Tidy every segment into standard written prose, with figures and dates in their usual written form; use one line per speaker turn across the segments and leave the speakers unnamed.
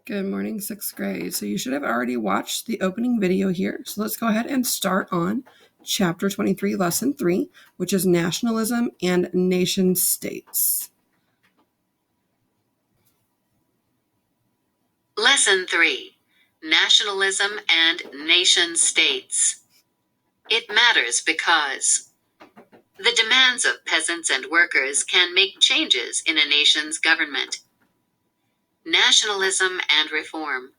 Good morning, sixth grade. So you should have already watched the opening video here. So let's go ahead and start on Chapter 23, Lesson 3, which is Nationalism and Nation-States.
Lesson 3, Nationalism and Nation-States. It matters because the demands of peasants and workers can make changes in a nation's government. Nationalism and reform.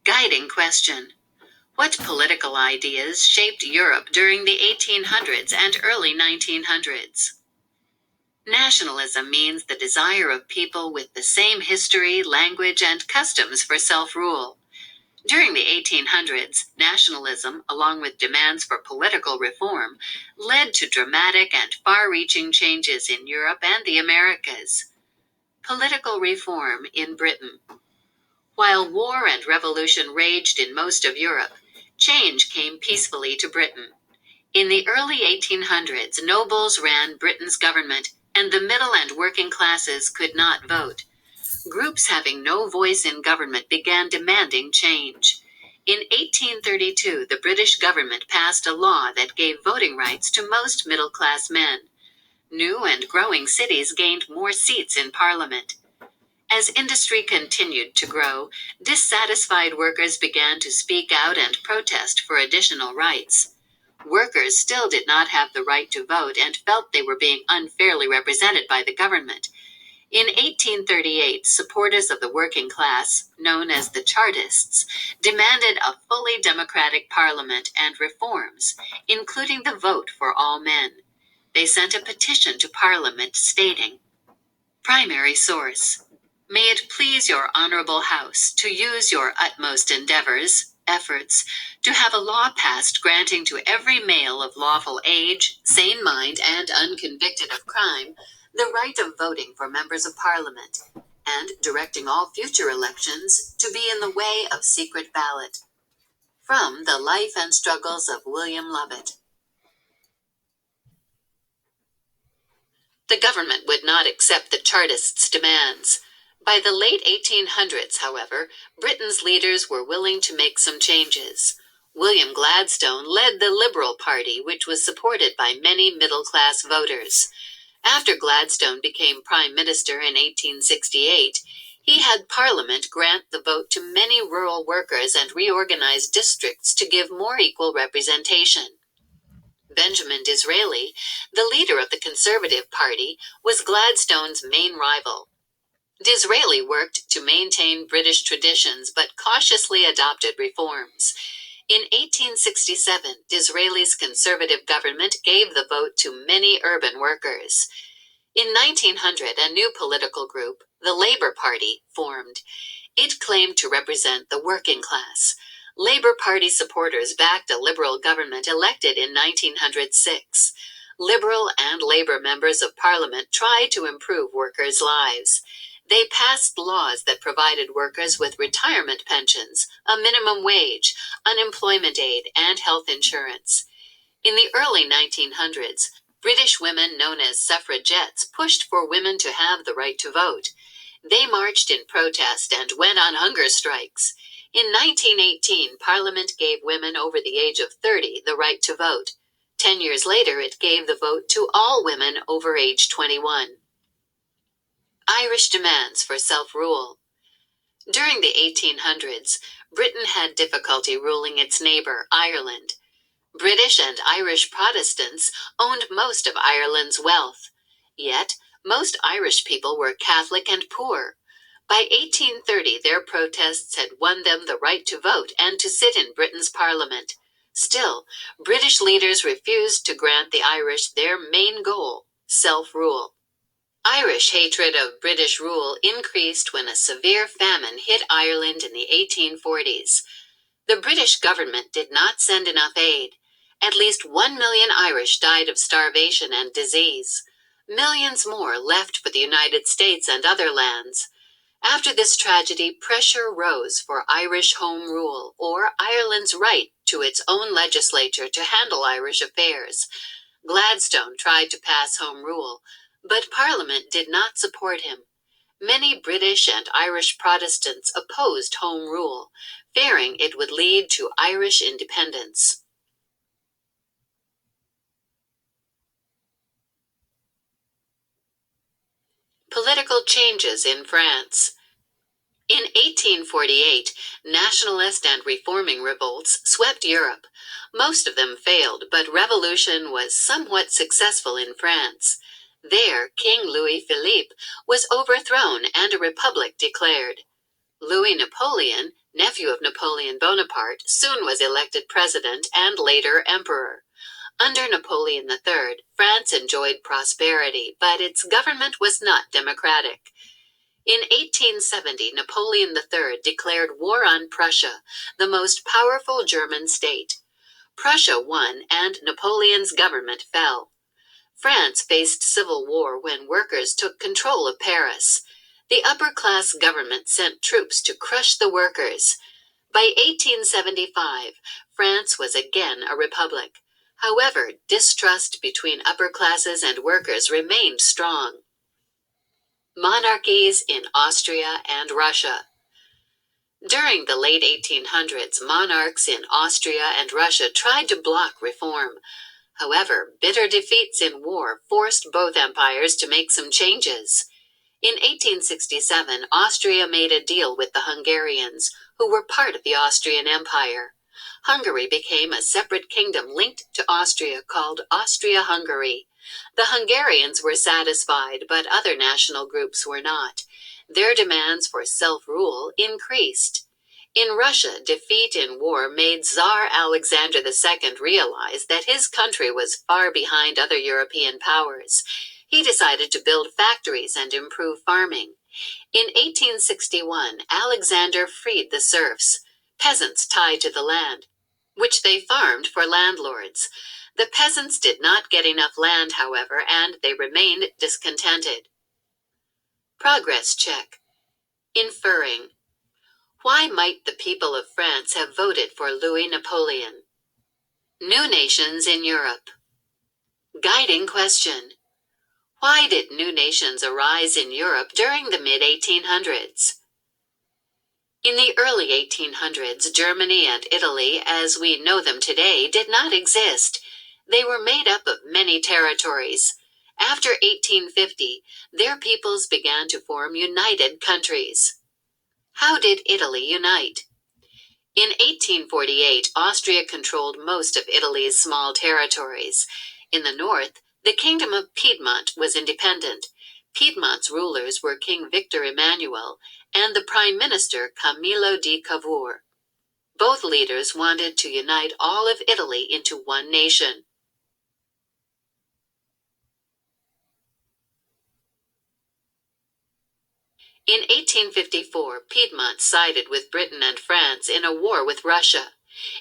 Guiding question. What political ideas shaped Europe during the 1800s and early 1900s? Nationalism means the desire of people with the same history, language, and customs for self-rule. During the 1800s, nationalism, along with demands for political reform, led to dramatic and far-reaching changes in Europe and the Americas. Political reform in Britain. While war and revolution raged in most of Europe, change came peacefully to Britain. In the early 1800s, nobles ran Britain's government, and the middle and working classes could not vote. Groups having no voice in government began demanding change. In 1832, the British government passed a law that gave voting rights to most middle-class men. New and growing cities gained more seats in Parliament. As industry continued to grow, dissatisfied workers began to speak out and protest for additional rights. Workers still did not have the right to vote and felt they were being unfairly represented by the government. In 1838, supporters of the working class, known as the Chartists, demanded a fully democratic parliament and reforms, including the vote for all men. They sent a petition to Parliament stating, "Primary source. May it please your honorable House to use your utmost efforts, to have a law passed granting to every male of lawful age, sane mind, and unconvicted of crime, the right of voting for members of Parliament, and directing all future elections to be in the way of secret ballot." From The Life and Struggles of William Lovett. The government would not accept the Chartists' demands. By the late 1800s, however, Britain's leaders were willing to make some changes. William Gladstone led the Liberal Party, which was supported by many middle-class voters. After Gladstone became Prime Minister in 1868, he had Parliament grant the vote to many rural workers and reorganize districts to give more equal representation. Benjamin Disraeli, the leader of the Conservative Party, was Gladstone's main rival. Disraeli worked to maintain British traditions but cautiously adopted reforms. In 1867, Disraeli's Conservative government gave the vote to many urban workers. In 1900, a new political group, the Labour Party, formed. It claimed to represent the working class. Labour Party supporters backed a Liberal government elected in 1906. Liberal and Labour members of Parliament tried to improve workers' lives. They passed laws that provided workers with retirement pensions, a minimum wage, unemployment aid, and health insurance. In the early 1900s, British women known as suffragettes pushed for women to have the right to vote. They marched in protest and went on hunger strikes. In 1918, Parliament gave women over the age of 30 the right to vote. 10 years later, it gave the vote to all women over age 21. Irish demands for self-rule. During the 1800s, Britain had difficulty ruling its neighbor, Ireland. British and Irish Protestants owned most of Ireland's wealth. Yet, most Irish people were Catholic and poor. By 1830, their protests had won them the right to vote and to sit in Britain's Parliament. Still, British leaders refused to grant the Irish their main goal, self-rule. Irish hatred of British rule increased when a severe famine hit Ireland in the 1840s. The British government did not send enough aid. At least 1 million Irish died of starvation and disease. Millions more left for the United States and other lands. After this tragedy, pressure rose for Irish Home Rule, or Ireland's right to its own legislature to handle Irish affairs. Gladstone tried to pass Home Rule, but Parliament did not support him. Many British and Irish Protestants opposed Home Rule, fearing it would lead to Irish independence. Political changes in France. In 1848, nationalist and reforming revolts swept Europe. Most of them failed, but revolution was somewhat successful in France. There, King Louis Philippe was overthrown and a republic declared. Louis Napoleon, nephew of Napoleon Bonaparte, soon was elected president and later emperor. Under Napoleon III, France enjoyed prosperity, but its government was not democratic. In 1870, Napoleon III declared war on Prussia, the most powerful German state. Prussia won, and Napoleon's government fell. France faced civil war when workers took control of Paris. The upper-class government sent troops to crush the workers. By 1875, France was again a republic. However, distrust between upper classes and workers remained strong. Monarchies in Austria and Russia. During the late 1800s, monarchs in Austria and Russia tried to block reform. However, bitter defeats in war forced both empires to make some changes. In 1867, Austria made a deal with the Hungarians, who were part of the Austrian Empire. Hungary became a separate kingdom linked to Austria called Austria-Hungary. The Hungarians were satisfied, but other national groups were not. Their demands for self-rule increased. In Russia, defeat in war made Tsar Alexander II realize that his country was far behind other European powers. He decided to build factories and improve farming. In 1861, Alexander freed the serfs, peasants tied to the land, which they farmed for landlords. The peasants did not get enough land, however, and they remained discontented. Progress check. Inferring. Why might the people of France have voted for Louis Napoleon? New nations in Europe. Guiding question. Why did new nations arise in Europe during the mid-1800s? In the early 1800s, Germany and Italy, as we know them today, did not exist. They were made up of many territories. After 1850, their peoples began to form united countries. How did Italy unite? In 1848, Austria controlled most of Italy's small territories. In the north, the Kingdom of Piedmont was independent. Piedmont's rulers were King Victor Emmanuel and the Prime Minister Camillo di Cavour. Both leaders wanted to unite all of Italy into one nation. In 1854, Piedmont sided with Britain and France in a war with Russia.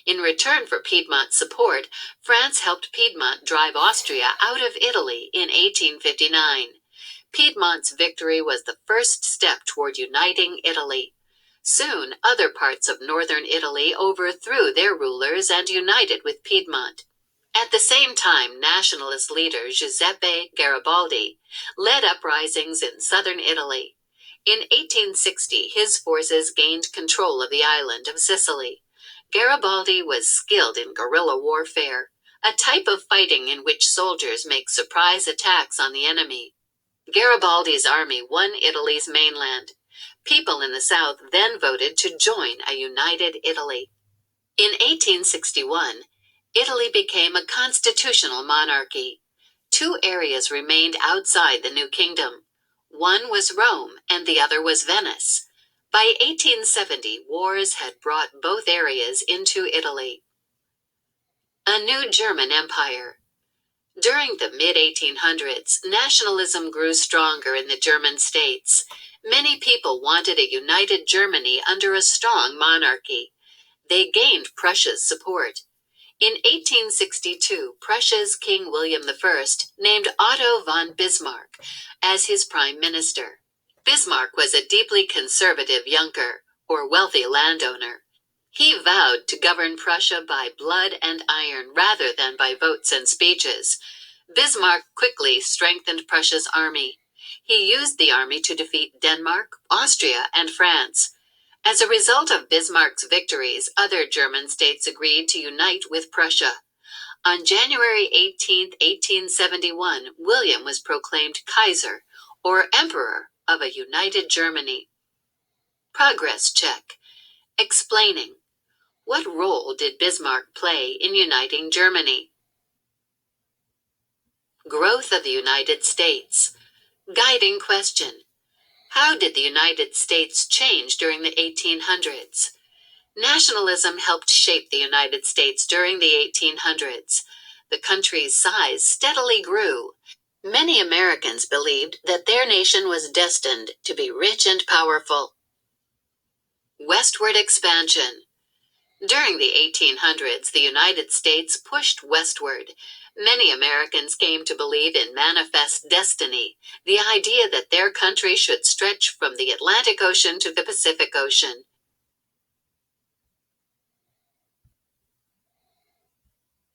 In return for Piedmont's support, France helped Piedmont drive Austria out of Italy in 1859. Piedmont's victory was the first step toward uniting Italy. Soon, other parts of northern Italy overthrew their rulers and united with Piedmont. At the same time, nationalist leader Giuseppe Garibaldi led uprisings in southern Italy. In 1860, his forces gained control of the island of Sicily. Garibaldi was skilled in guerrilla warfare, a type of fighting in which soldiers make surprise attacks on the enemy. Garibaldi's army won Italy's mainland. People in the south then voted to join a united Italy. In 1861, Italy became a constitutional monarchy. Two areas remained outside the new kingdom. One was Rome and the other was Venice. By 1870, wars had brought both areas into Italy. A new German Empire. During the mid-1800s, nationalism grew stronger in the German states. Many people wanted a united Germany under a strong monarchy. They gained Prussia's support. In 1862, Prussia's King William I named Otto von Bismarck as his prime minister. Bismarck was a deeply conservative Junker, or wealthy landowner. He vowed to govern Prussia by blood and iron rather than by votes and speeches. Bismarck quickly strengthened Prussia's army. He used the army to defeat Denmark, Austria, and France. As a result of Bismarck's victories, other German states agreed to unite with Prussia. On January 18, 1871, William was proclaimed Kaiser, or Emperor, of a united Germany. Progress check. Explaining. What role did Bismarck play in uniting Germany? Growth of the United States. Guiding question. How did the United States change during the 1800s? Nationalism helped shape the United States during the 1800s. The country's size steadily grew. Many Americans believed that their nation was destined to be rich and powerful. Westward expansion. During the 1800s, the United States pushed westward. Many Americans came to believe in manifest destiny, the idea that their country should stretch from the Atlantic Ocean to the Pacific Ocean.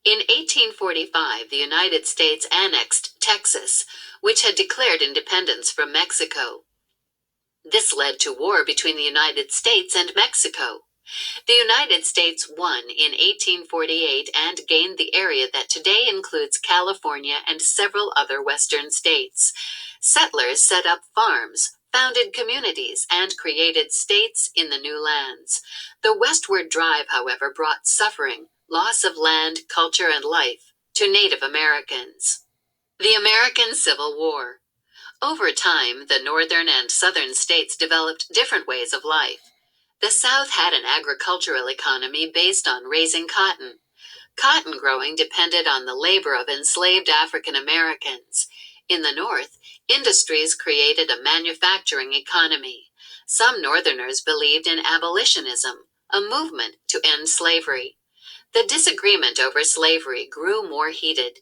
In 1845, the United States annexed Texas, which had declared independence from Mexico. This led to war between the United States and Mexico. The United States won in 1848 and gained the area that today includes California and several other western states. Settlers set up farms, founded communities, and created states in the new lands. The westward drive, however, brought suffering, loss of land, culture, and life to Native Americans. The American Civil War. Over time, the northern and southern states developed different ways of life. The South had an agricultural economy based on raising cotton. Cotton growing depended on the labor of enslaved African Americans. In the North, industries created a manufacturing economy. Some Northerners believed in abolitionism, a movement to end slavery. The disagreement over slavery grew more heated.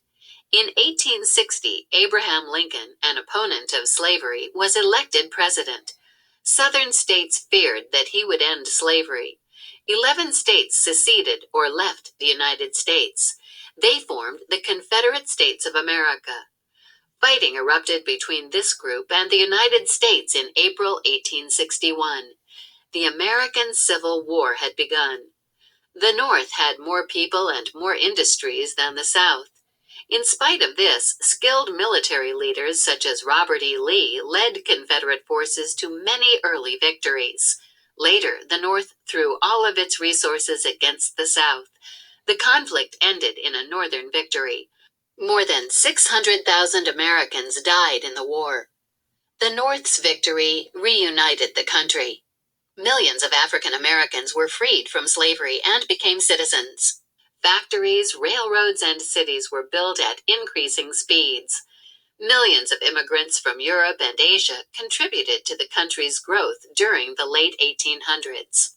In 1860, Abraham Lincoln, an opponent of slavery, was elected president. Southern states feared that he would end slavery. 11 states seceded or left the United States. They formed the Confederate States of America. Fighting erupted between this group and the United States in April 1861. The American Civil War had begun. The North had more people and more industries than the South. In spite of this, skilled military leaders such as Robert E. Lee led Confederate forces to many early victories. Later, the North threw all of its resources against the South. The conflict ended in a Northern victory. More than 600,000 Americans died in the war. The North's victory reunited the country. Millions of African Americans were freed from slavery and became citizens. Factories, railroads, and cities were built at increasing speeds. Millions of immigrants from Europe and Asia contributed to the country's growth during the late 1800s.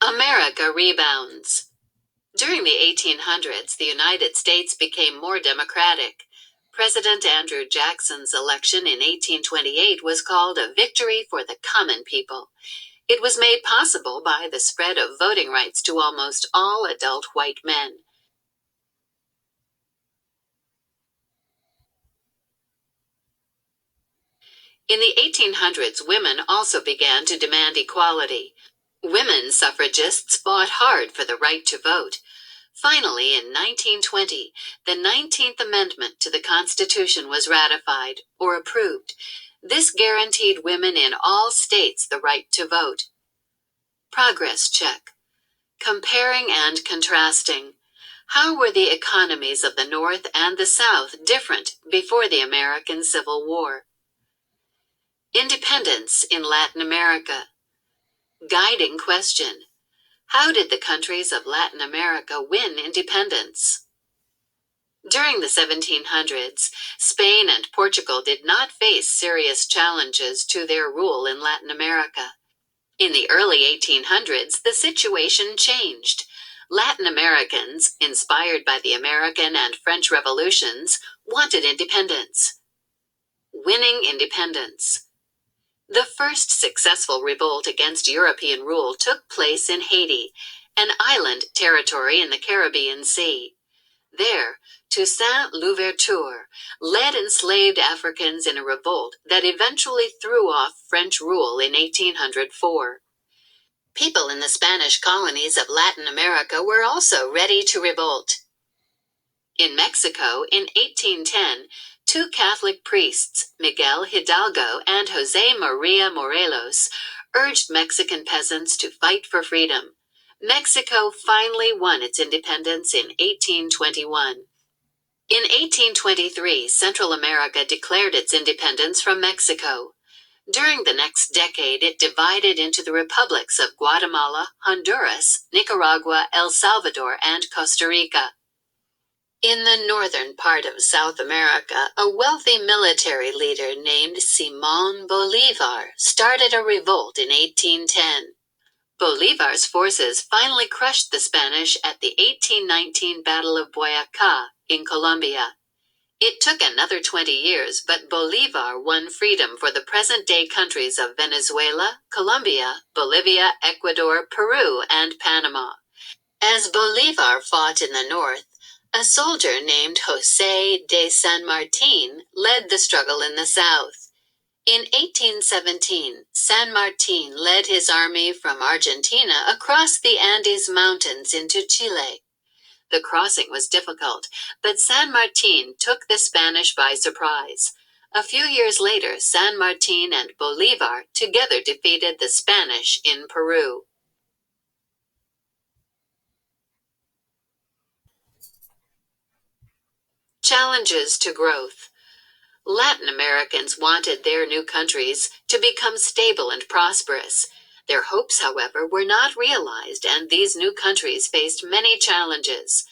America rebounds. During the 1800s, the United States became more democratic. President Andrew Jackson's election in 1828 was called a victory for the common people. It was made possible by the spread of voting rights to almost all adult white men. In the 1800s, women also began to demand equality. Women suffragists fought hard for the right to vote. Finally, in 1920, the 19th Amendment to the Constitution was ratified, or approved. This guaranteed women in all states the right to vote. Progress check. Comparing and contrasting. How were the economies of the North and the South different before the American Civil War? Independence in Latin America. Guiding question. How did the countries of Latin America win independence? During the 1700s, Spain and Portugal did not face serious challenges to their rule in Latin America. In the early 1800s, the situation changed. Latin Americans, inspired by the American and French revolutions, wanted independence. Winning independence. The first successful revolt against European rule took place in Haiti, an island territory in the Caribbean Sea. There, Toussaint Louverture led enslaved Africans in a revolt that eventually threw off French rule in 1804. People in the Spanish colonies of Latin America were also ready to revolt. In Mexico, in 1810, two Catholic priests, Miguel Hidalgo and José María Morelos, urged Mexican peasants to fight for freedom. Mexico finally won its independence in 1821. In 1823, Central America declared its independence from Mexico. During the next decade, it divided into the republics of Guatemala, Honduras, Nicaragua, El Salvador, and Costa Rica. In the northern part of South America, a wealthy military leader named Simón Bolívar started a revolt in 1810. Bolívar's forces finally crushed the Spanish at the 1819 Battle of Boyacá in Colombia. It took another 20 years, but Bolívar won freedom for the present-day countries of Venezuela, Colombia, Bolivia, Ecuador, Peru, and Panama. As Bolívar fought in the north, a soldier named José de San Martín led the struggle in the south. In 1817, San Martín led his army from Argentina across the Andes Mountains into Chile. The crossing was difficult, but San Martín took the Spanish by surprise. A few years later, San Martín and Bolívar together defeated the Spanish in Peru. Challenges to growth. Latin Americans wanted their new countries to become stable and prosperous. Their hopes, however, were not realized, and these new countries faced many challenges.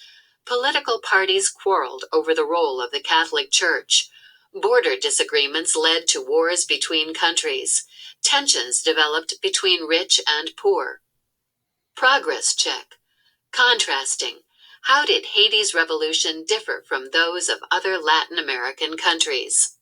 Political parties quarreled over the role of the Catholic Church. Border disagreements led to wars between countries. Tensions developed between rich and poor. Progress check. Contrasting. How did Haiti's revolution differ from those of other Latin American countries?